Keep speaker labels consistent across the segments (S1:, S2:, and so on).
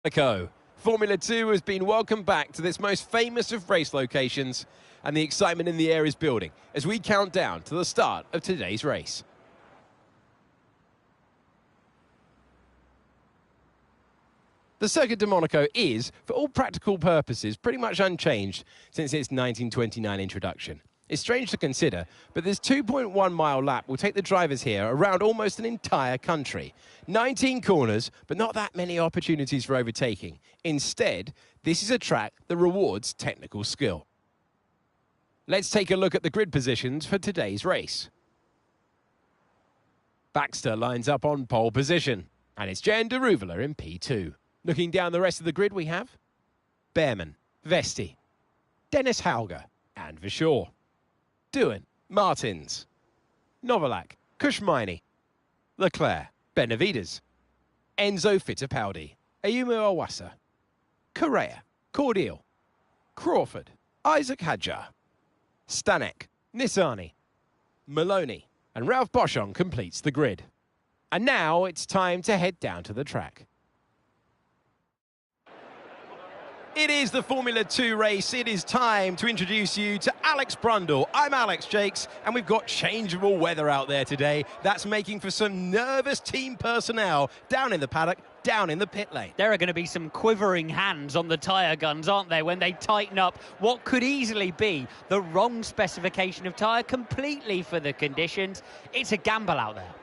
S1: Monaco. Formula 2 has been welcomed back to this most famous of race locations, and the excitement in the air is building as we count down to the start of today's race. The Circuit de Monaco is, for all practical purposes, pretty much unchanged since its 1929 introduction. It's strange to consider, but this 2.1 mile lap will take the drivers here around almost an entire country. 19 corners, but not that many opportunities for overtaking. Instead, this is a track that rewards technical skill. Let's take a look at the grid positions for today's race. Baxter lines up on pole position, and it's Jan de Ruvela in P2. Looking down the rest of the grid, we have Behrman, Vesti, Dennis Hauger, and Vishaw. Doohan, Martins, Novalak, Kushmaini, Leclerc, Benavides, Enzo Fittipaldi, Ayumu Awasa, Correa, Cordial, Crawford, Isaac Hadjar, Stanek, Nissani, Maloney, and Ralph Boschon completes the grid. And now it's time to head down to the track. It is the Formula 2 race. It is time to introduce you to Alex Brundle. I'm Alex Jakes, and we've got changeable weather out there today. That's making for some nervous team personnel down in the paddock, down in the pit lane.
S2: There are going to be some quivering hands on the tyre guns, aren't there, when they tighten up what could easily be the wrong specification of tyre completely for the conditions. It's a gamble out there.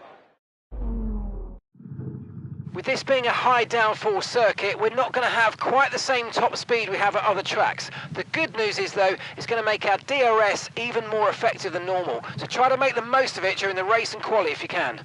S3: With this being a high downforce circuit, we're not going to have quite the same top speed we have at other tracks. The good news is, though, it's going to make our DRS even more effective than normal. So try to make the most of it during the race and quali if you can.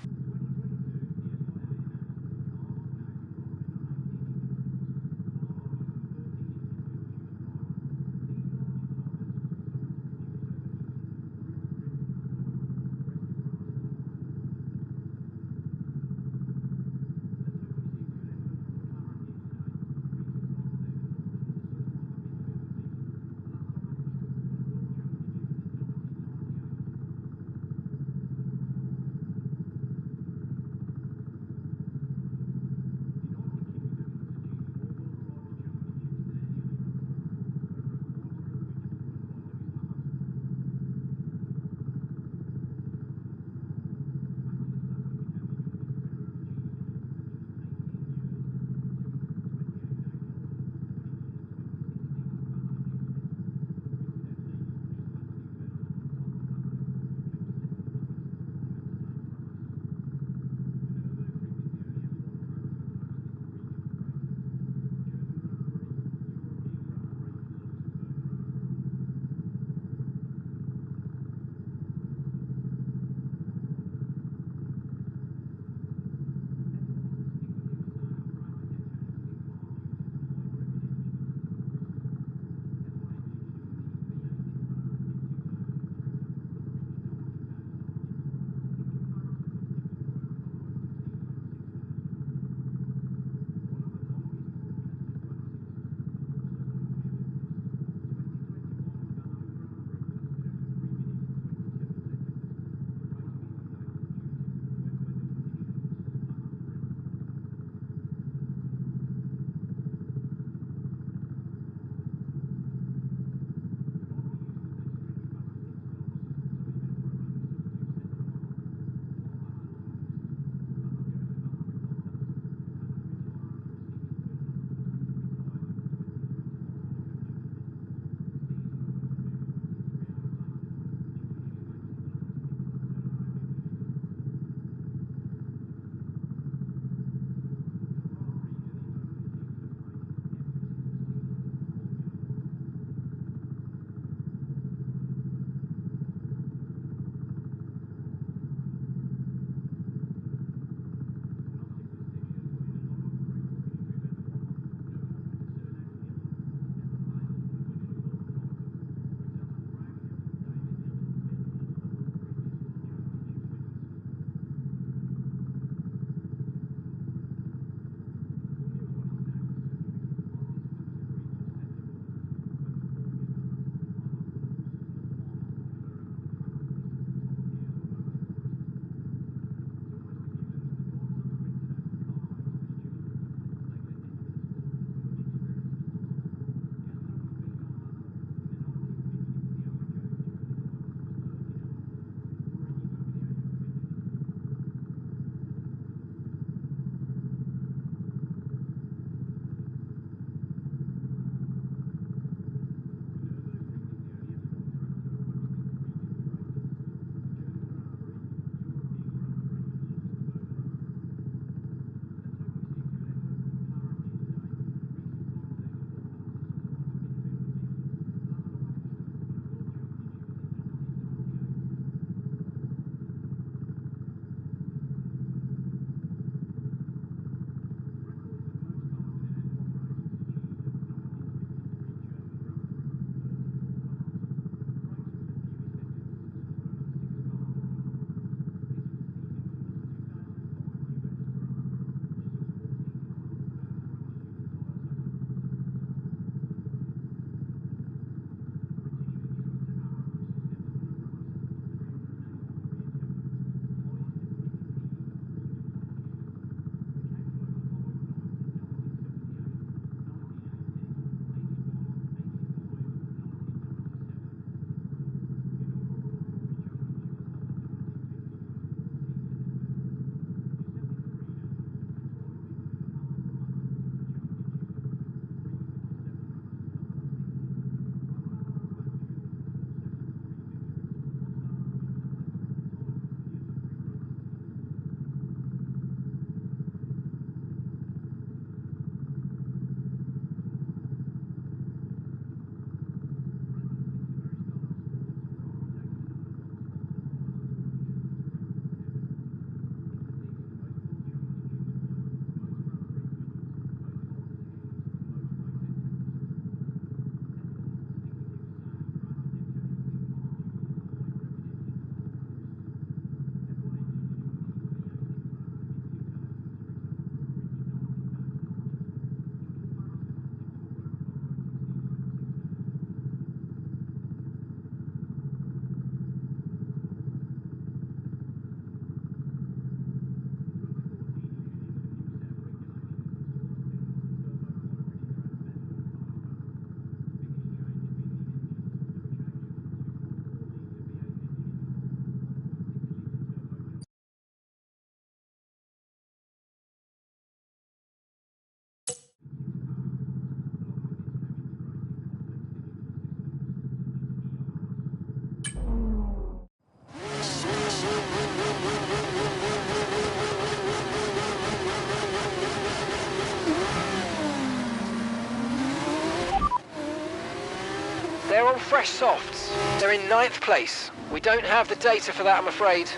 S3: on fresh softs. They're in 9th place. We don't have the data for that, I'm afraid.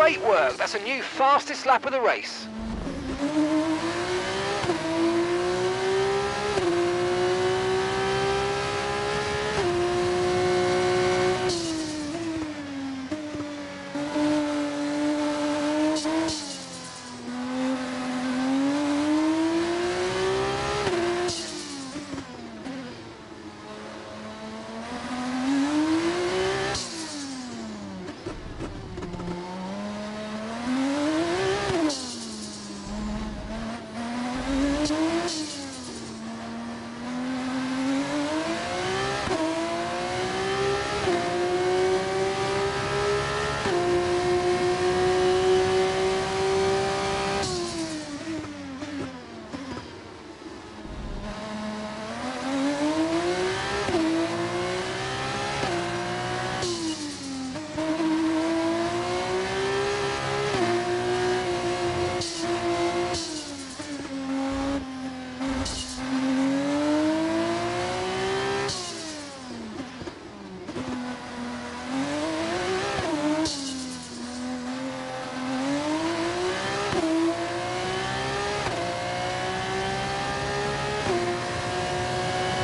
S3: Great work, that's a new fastest lap of the race.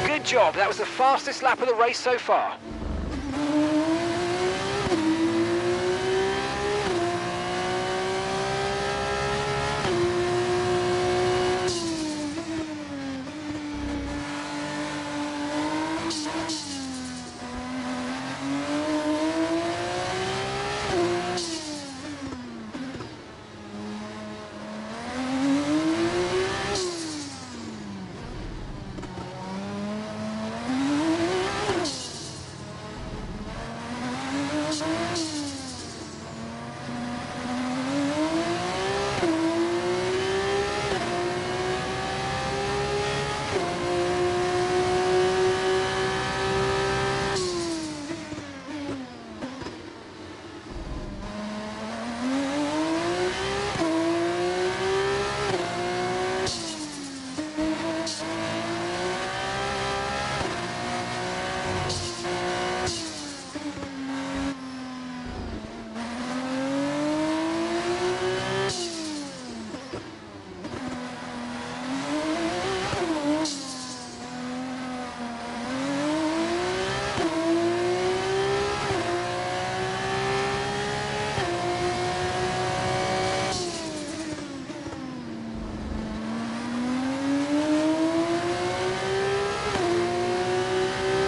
S3: Good job, that was the fastest lap of the race so far.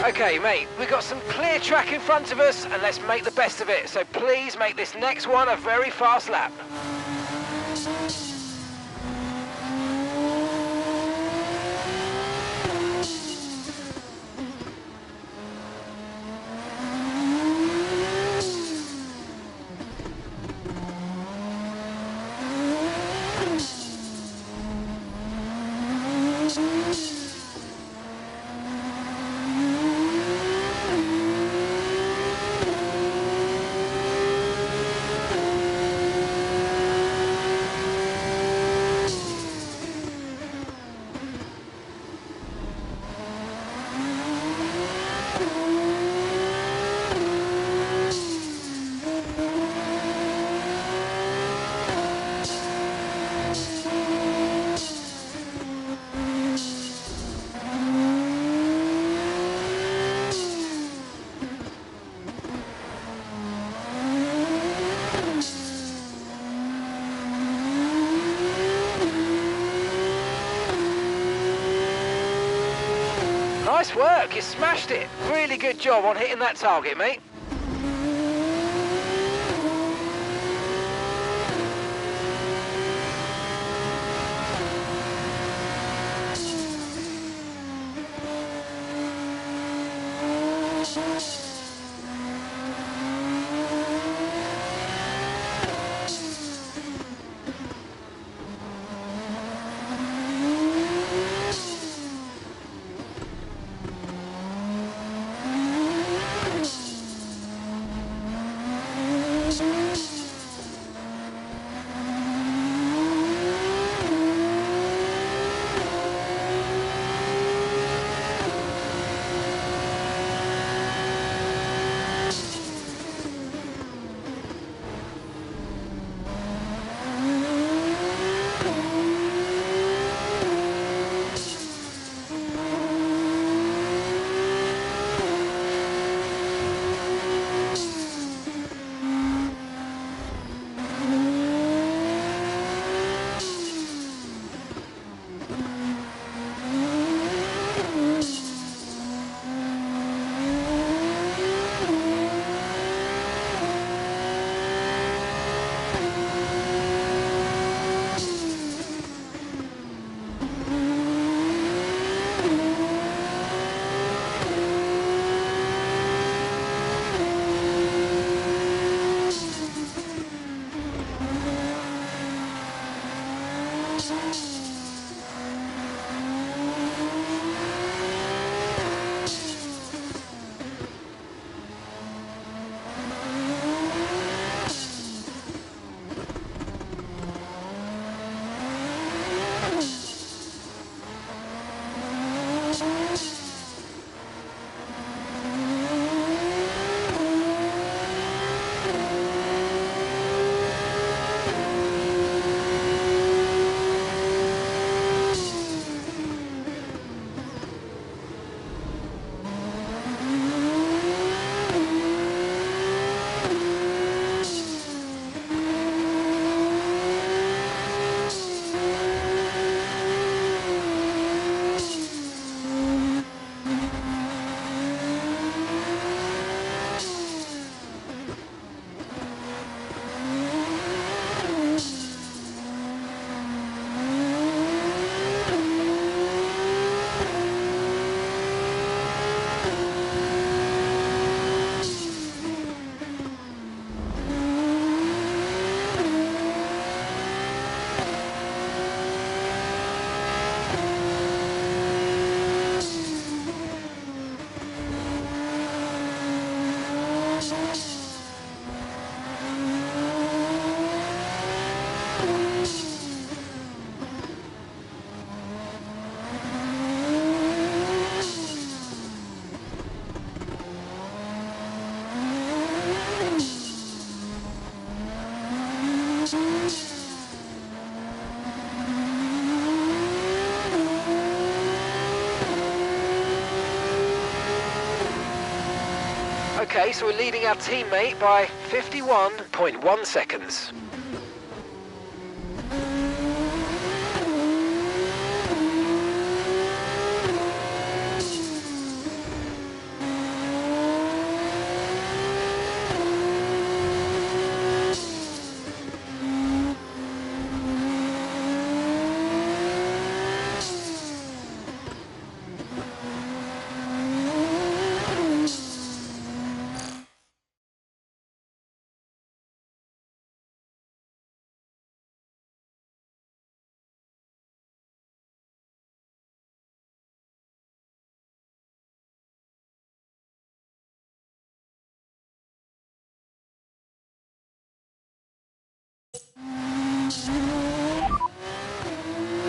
S3: Okay, mate, we've got some clear track in front of us, and let's make the best of it. So please make this next one a very fast lap. Nice work, you smashed it. Really good job on hitting that target, mate. Okay, so we're leading our teammate by 51.1 seconds.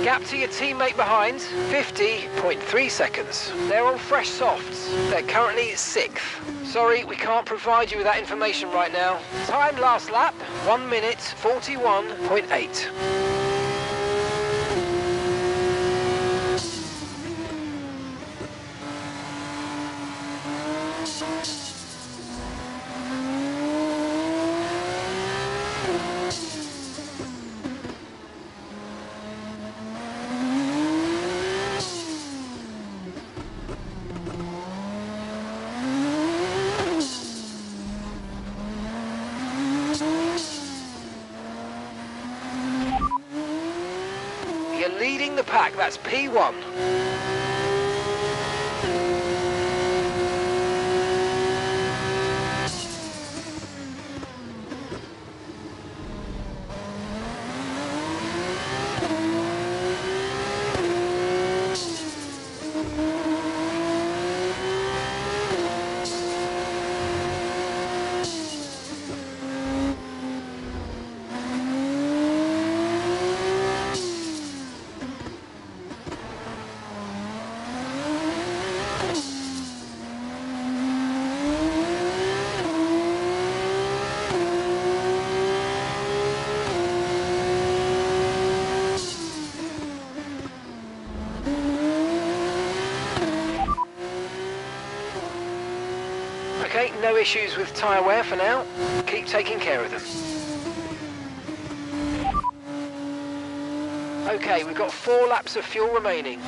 S3: Gap to your teammate behind, 50.3 seconds. They're on fresh softs. They're currently 6th. Sorry, we can't provide you with that information right now. Time last lap, 1 minute 41.8. You're leading the pack, that's P1. Okay, no issues with tyre wear for now. Keep taking care of them. Okay, we've got 4 laps of fuel remaining.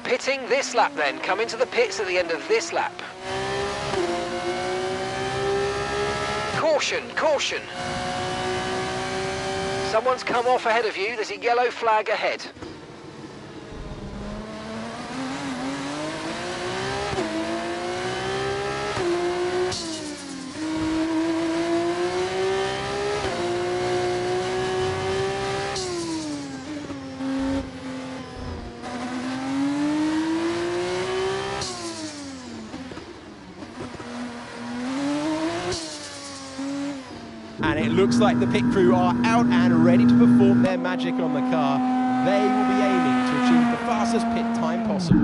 S3: Pitting this lap then, come into the pits at the end of this lap. Caution, caution. Someone's come off ahead of you. There's a yellow flag ahead.
S1: And it looks like the pit crew are out and ready to perform their magic on the car. They will be aiming to achieve the fastest pit time possible.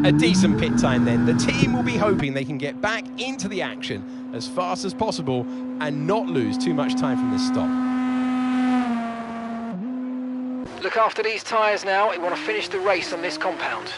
S1: A decent pit time then. The team will be hoping they can get back into the action as fast as possible and not lose too much time from this stop.
S3: Look after these tyres now. You want to finish the race on this compound.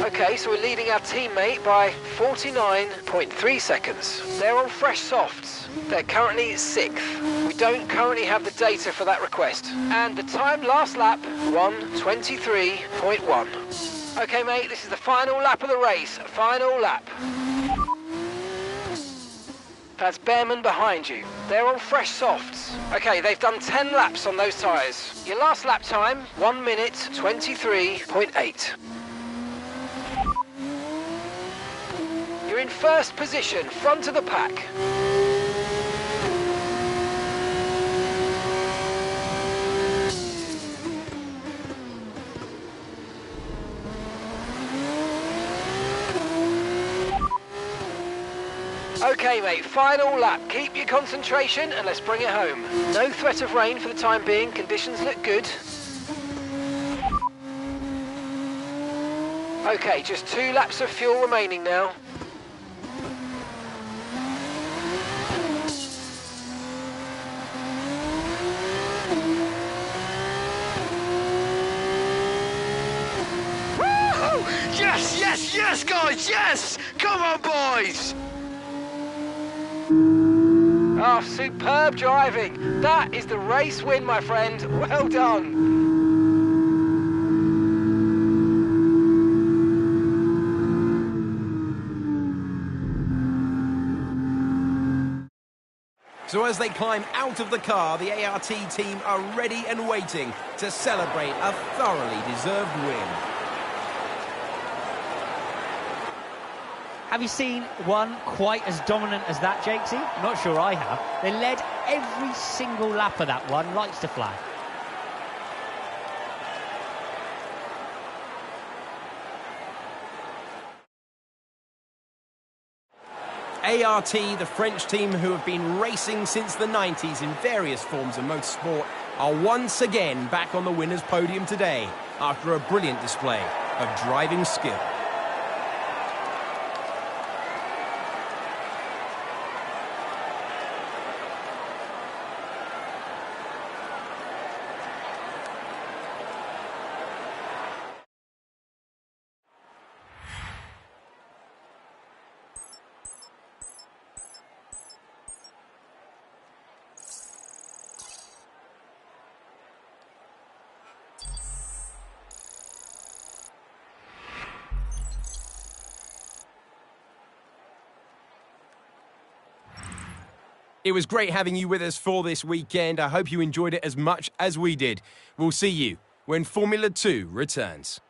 S3: Okay, so we're leading our teammate by 49.3 seconds. They're on fresh softs. They're currently 6th. We don't currently have the data for that request. And the time last lap, 1:23.1. Okay, mate, this is the final lap of the race. Final lap. That's Bearman behind you. They're on fresh softs. Okay, they've done 10 laps on those tyres. Your last lap time, 1:23.8. You're in first position, front of the pack. Okay, mate, final lap. Keep your concentration and let's bring it home. No threat of rain for the time being. Conditions look good. Okay, just 2 laps of fuel remaining now.
S4: Woo! Yes, yes, yes, guys, yes! Come on, boys!
S3: Oh, superb driving. That is the race win, my friend. Well done.
S1: So as they climb out of the car, the ART team are ready and waiting to celebrate a thoroughly deserved win.
S2: Have you seen one quite as dominant as that, Jakesy? Not sure I have. They led every single lap of that one, lights to flag.
S1: ART, the French team who have been racing since the 90s in various forms of motorsport, are once again back on the winner's podium today after a brilliant display of driving skill. It was great having you with us for this weekend. I hope you enjoyed it as much as we did. We'll see you when Formula 2 returns.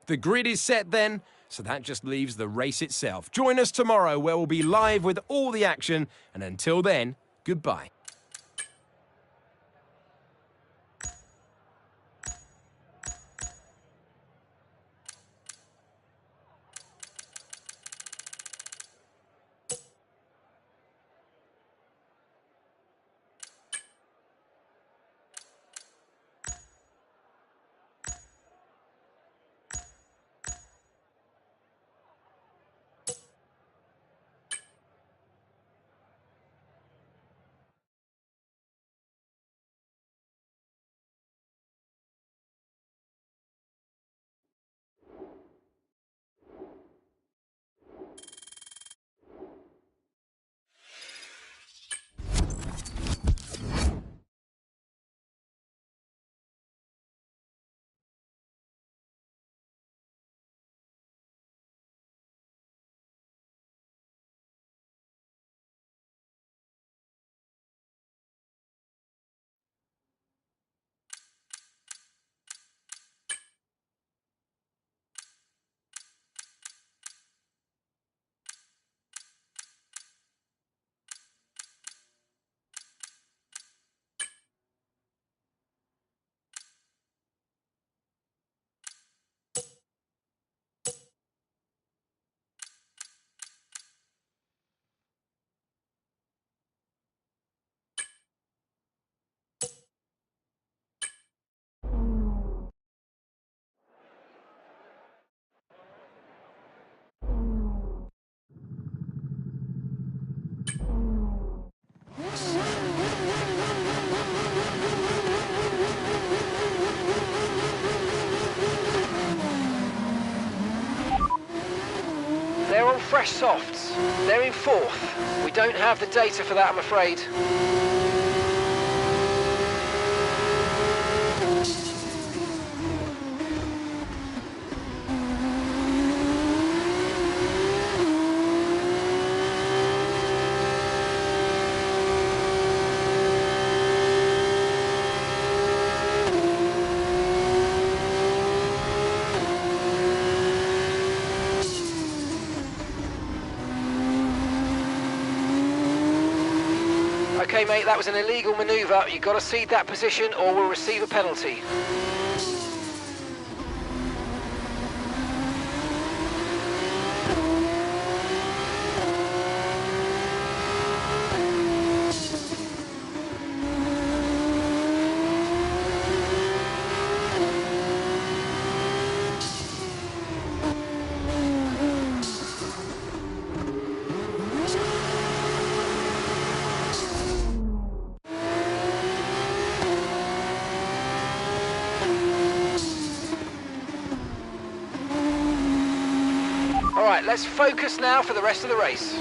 S1: The grid is set then, so that just leaves the race itself. Join us tomorrow where we'll be live with all the action, and until then, goodbye.
S3: They're on fresh softs. They're in fourth. We don't have the data for that, I'm afraid. Okay, mate, that was an illegal manoeuvre. You've got to cede that position or we'll receive a penalty. Alright, let's focus now for the rest of the race.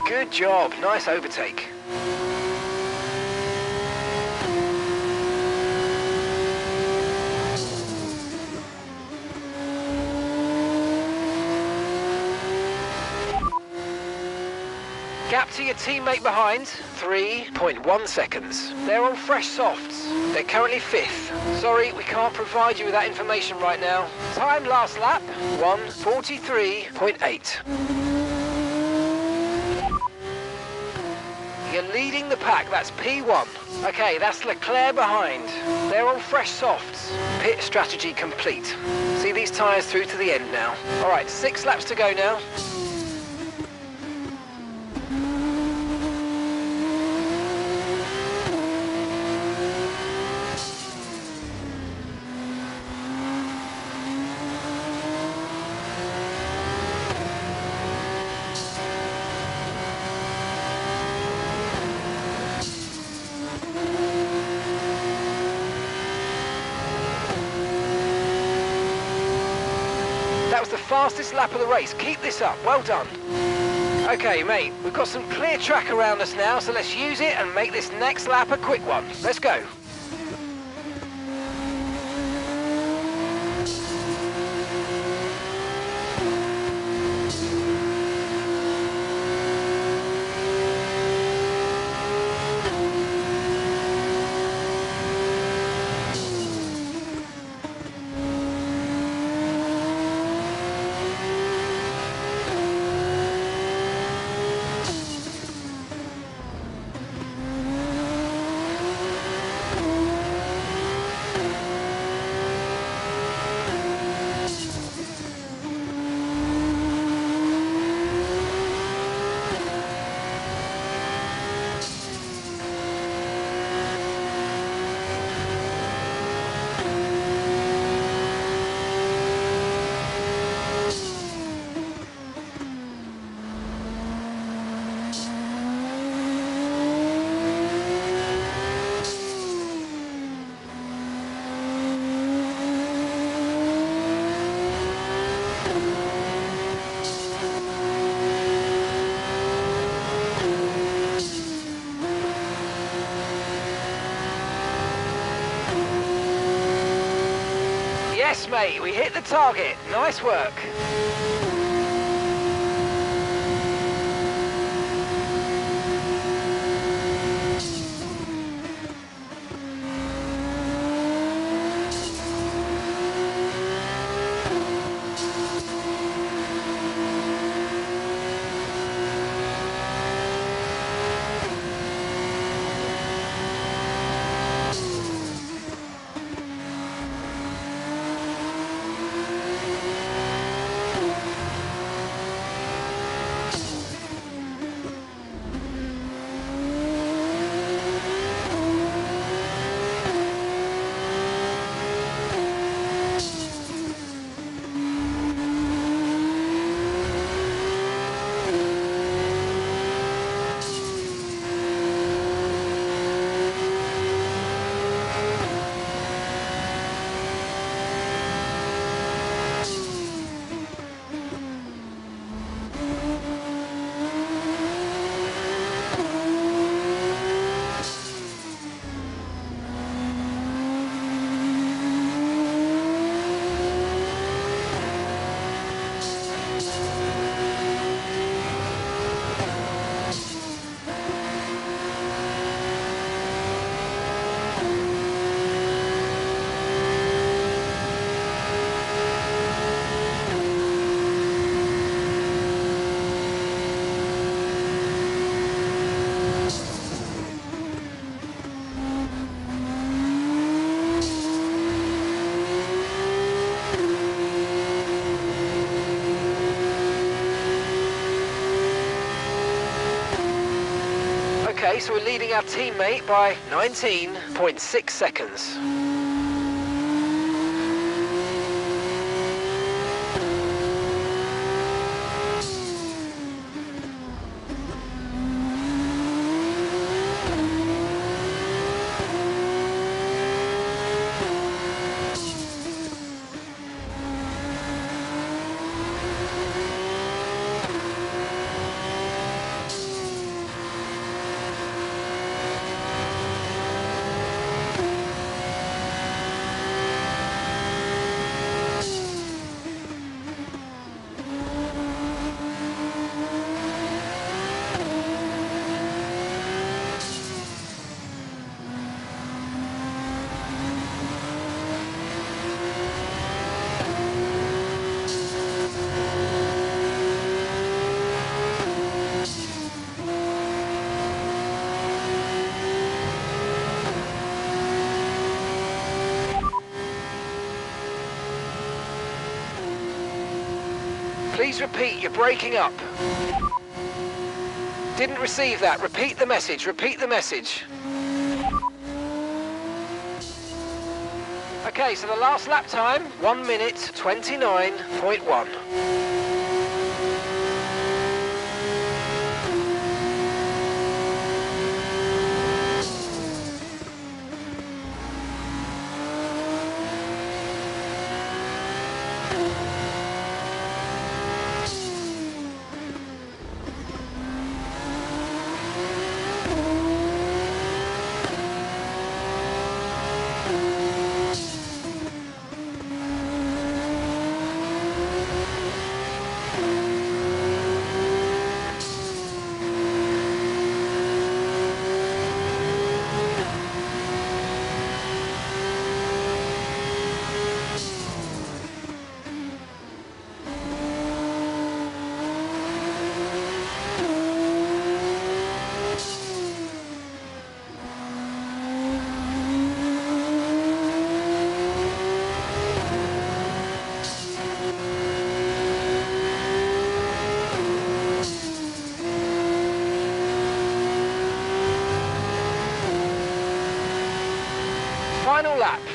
S3: Good job, nice overtake. Gap to your teammate behind, 3.1 seconds. They're on fresh softs. They're currently 5th. Sorry, we can't provide you with that information right now. Time last lap, 1:43.8. You're leading the pack, that's P1. Okay, that's Leclerc behind. They're on fresh softs. Pit strategy complete. See these tyres through to the end now. All right, 6 laps to go now. That was the fastest lap of the race. Keep this up. Well done. Okay, mate, we've got some clear track around us now, so let's use it and make this next lap a quick one. Let's go. Yes, mate, we hit the target. Nice work. Okay, so we're leading our teammate by 19.6 seconds. Please repeat, you're breaking up. Didn't receive that. Repeat the message, repeat the message. Okay, so the last lap time, 1 minute 29.1.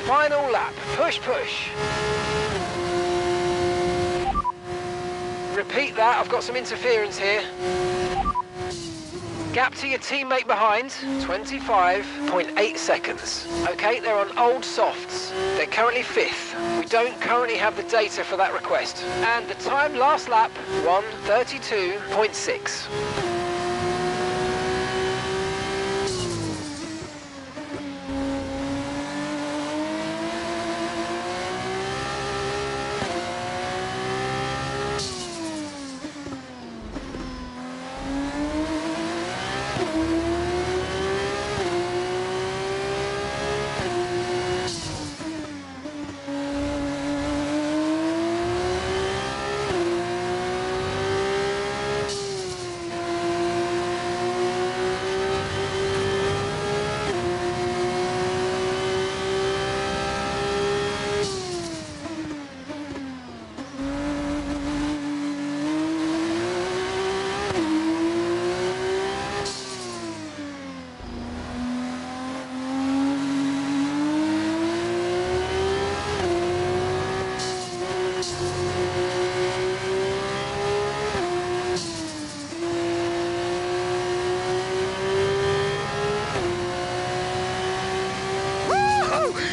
S3: Final lap. Push, push. Repeat that, I've got some interference here. Gap to your teammate behind, 25.8 seconds. Okay, they're on old softs. They're currently 5th. We don't currently have the data for that request. And the time last lap, 1:32.6.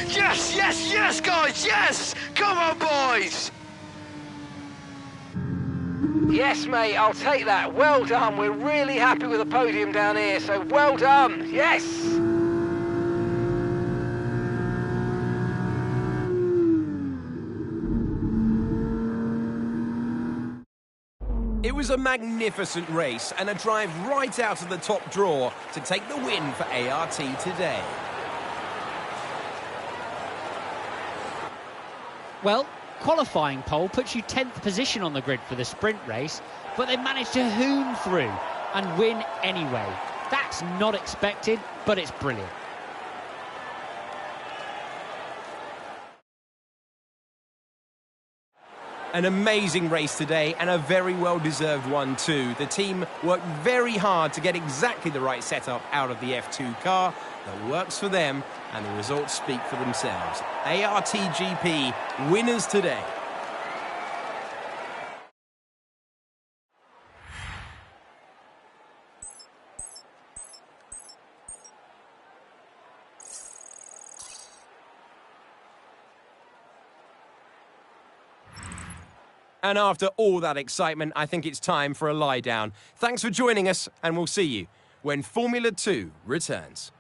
S4: Yes, yes, yes, guys, yes! Come on, boys!
S3: Yes, mate, I'll take that. Well done. We're really happy with the podium down here, so well done. Yes!
S1: It was a magnificent race and a drive right out of the top draw to take the win for ART today.
S2: Well, qualifying pole puts you 10th position on the grid for the sprint race, but they managed to hoon through and win anyway. That's not expected, but it's brilliant.
S1: An amazing race today and a very well-deserved one too. The team worked very hard to get exactly the right setup out of the F2 car that works for them, and the results speak for themselves. ARTGP winners today. And after all that excitement, I think it's time for a lie down. Thanks for joining us, and we'll see you when Formula 2 returns.